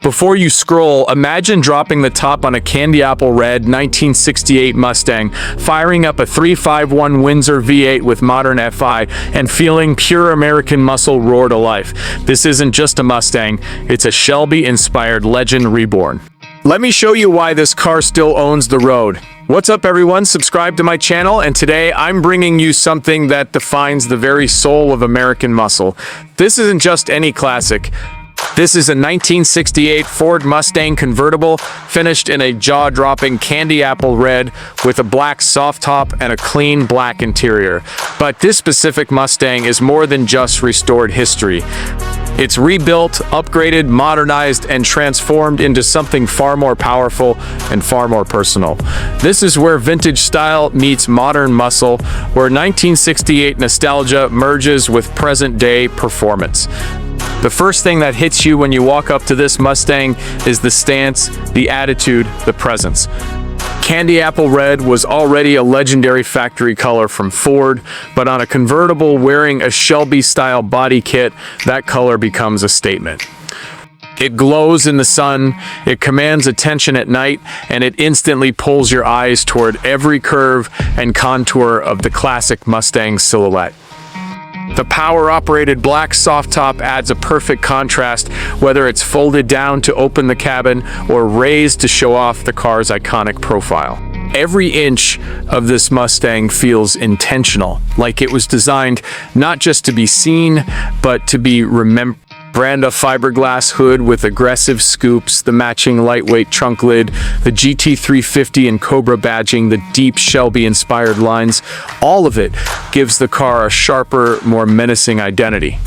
Before you scroll, imagine dropping the top on a candy apple red 1968 Mustang, firing up a 351 Windsor V8 with modern FI, and feeling pure American muscle roar to life. This isn't just a Mustang, it's a Shelby-inspired legend reborn. Let me show you why this car still owns the road. What's up everyone, subscribe to my channel, and today I'm bringing you something that defines the very soul of American muscle. This isn't just any classic. This is a 1968 Ford Mustang Convertible, finished in a jaw-dropping candy apple red with a black soft top and a clean black interior. But this specific Mustang is more than just restored history. It's rebuilt, upgraded, modernized, and transformed into something far more powerful and far more personal. This is where vintage style meets modern muscle, where 1968 nostalgia merges with present-day performance. The first thing that hits you when you walk up to this Mustang is the stance, the attitude, the presence. Candy apple red was already a legendary factory color from Ford, but on a convertible wearing a Shelby-style body kit, that color becomes a statement. It glows in the sun, it commands attention at night, and it instantly pulls your eyes toward every curve and contour of the classic Mustang silhouette. The power-operated black soft top adds a perfect contrast, whether it's folded down to open the cabin or raised to show off the car's iconic profile. Every inch of this Mustang feels intentional, like it was designed not just to be seen, but to be remembered. Branda fiberglass hood with aggressive scoops, the matching lightweight trunk lid, the GT350 and Cobra badging, the deep Shelby-inspired lines, all of it gives the car a sharper, more menacing identity.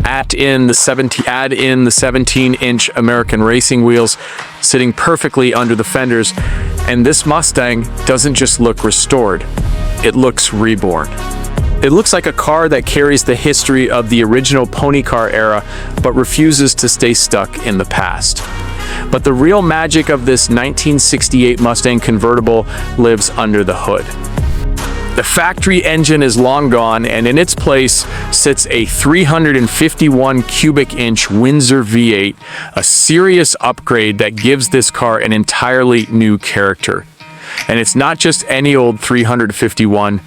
Add in the 17-inch American racing wheels sitting perfectly under the fenders, and this Mustang doesn't just look restored, it looks reborn. It looks like a car that carries the history of the original pony car era, but refuses to stay stuck in the past. But the real magic of this 1968 Mustang convertible lives under the hood. The factory engine is long gone, and in its place sits a 351 cubic inch Windsor V8, a serious upgrade that gives this car an entirely new character. And it's not just any old 351.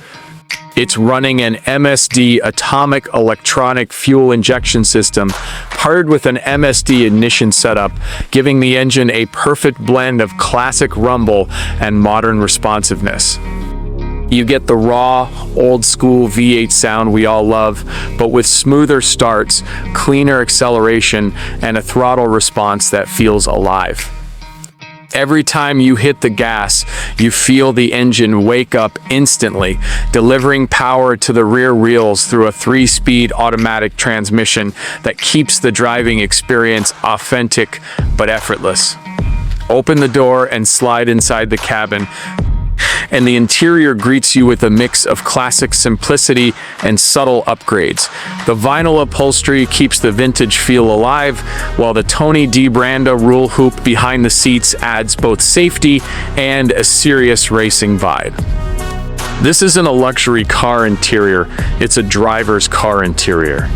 It's running an MSD atomic electronic fuel injection system paired with an MSD ignition setup, giving the engine a perfect blend of classic rumble and modern responsiveness. You get the raw, old-school V8 sound we all love, but with smoother starts, cleaner acceleration, and a throttle response that feels alive. Every time you hit the gas, you feel the engine wake up instantly, delivering power to the rear wheels through a 3-speed automatic transmission that keeps the driving experience authentic but effortless. Open the door and slide inside the cabin, and the interior greets you with a mix of classic simplicity and subtle upgrades. The vinyl upholstery keeps the vintage feel alive, while the Tony D. Branda rule hoop behind the seats adds both safety and a serious racing vibe. This isn't a luxury car interior, it's a driver's car interior.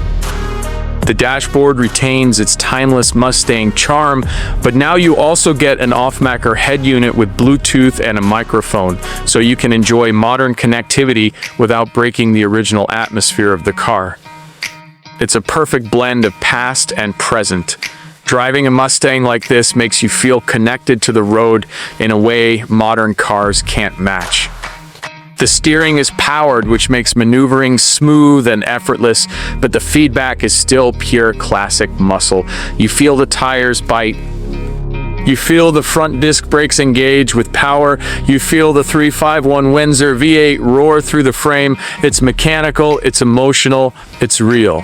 The dashboard retains its timeless Mustang charm, but now you also get an off-maker head unit with Bluetooth and a microphone, so you can enjoy modern connectivity without breaking the original atmosphere of the car. It's a perfect blend of past and present. Driving a Mustang like this makes you feel connected to the road in a way modern cars can't match. The steering is powered, which makes maneuvering smooth and effortless, but the feedback is still pure classic muscle. You feel the tires bite. You feel the front disc brakes engage with power. You feel the 351 Windsor V8 roar through the frame. It's mechanical, it's emotional, it's real.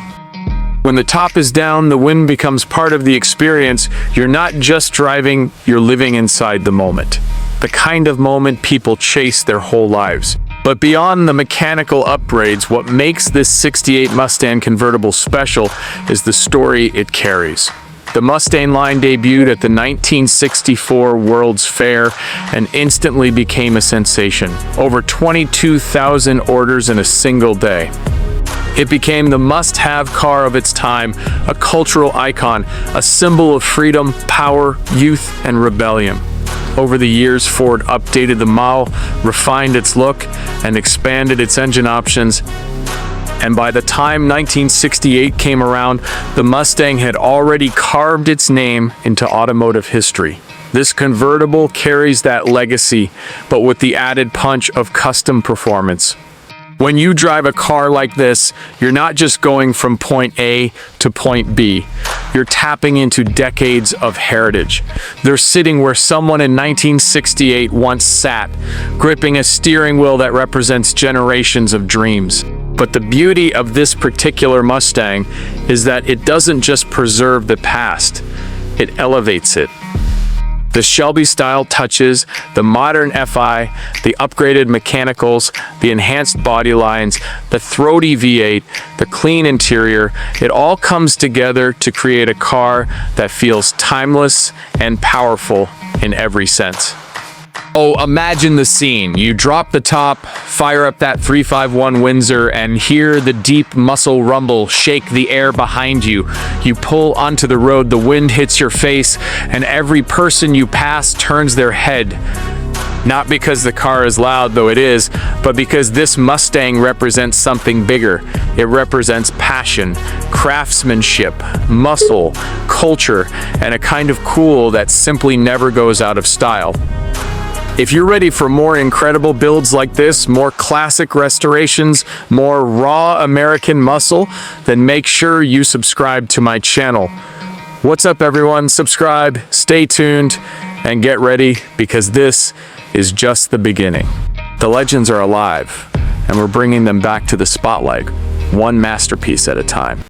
When the top is down, the wind becomes part of the experience. You're not just driving, you're living inside the moment. The kind of moment people chase their whole lives. But beyond the mechanical upgrades, what makes this 68 Mustang convertible special is the story it carries. The Mustang line debuted at the 1964 World's Fair and instantly became a sensation. Over 22,000 orders in a single day. It became the must-have car of its time, a cultural icon, a symbol of freedom, power, youth, and rebellion. Over the years, Ford updated the model, refined its look, and expanded its engine options. And by the time 1968 came around, the Mustang had already carved its name into automotive history. This convertible carries that legacy, but with the added punch of custom performance. When you drive a car like this, you're not just going from point A to point B. You're tapping into decades of heritage. They're sitting where someone in 1968 once sat, gripping a steering wheel that represents generations of dreams. But the beauty of this particular Mustang is that it doesn't just preserve the past, it elevates it. The Shelby-style touches, the modern FI, the upgraded mechanicals, the enhanced body lines, the throaty V8, the clean interior, it all comes together to create a car that feels timeless and powerful in every sense. Oh, imagine the scene. You drop the top, fire up that 351 Windsor, and hear the deep muscle rumble shake the air behind you. You pull onto the road, the wind hits your face, and every person you pass turns their head. Not because the car is loud, though it is, but because this Mustang represents something bigger. It represents passion, craftsmanship, muscle, culture, and a kind of cool that simply never goes out of style. If you're ready for more incredible builds like this, more classic restorations, more raw American muscle, then make sure you subscribe to my channel. What's up, everyone? Subscribe, stay tuned, and get ready, because this is just the beginning. The legends are alive, and we're bringing them back to the spotlight, one masterpiece at a time.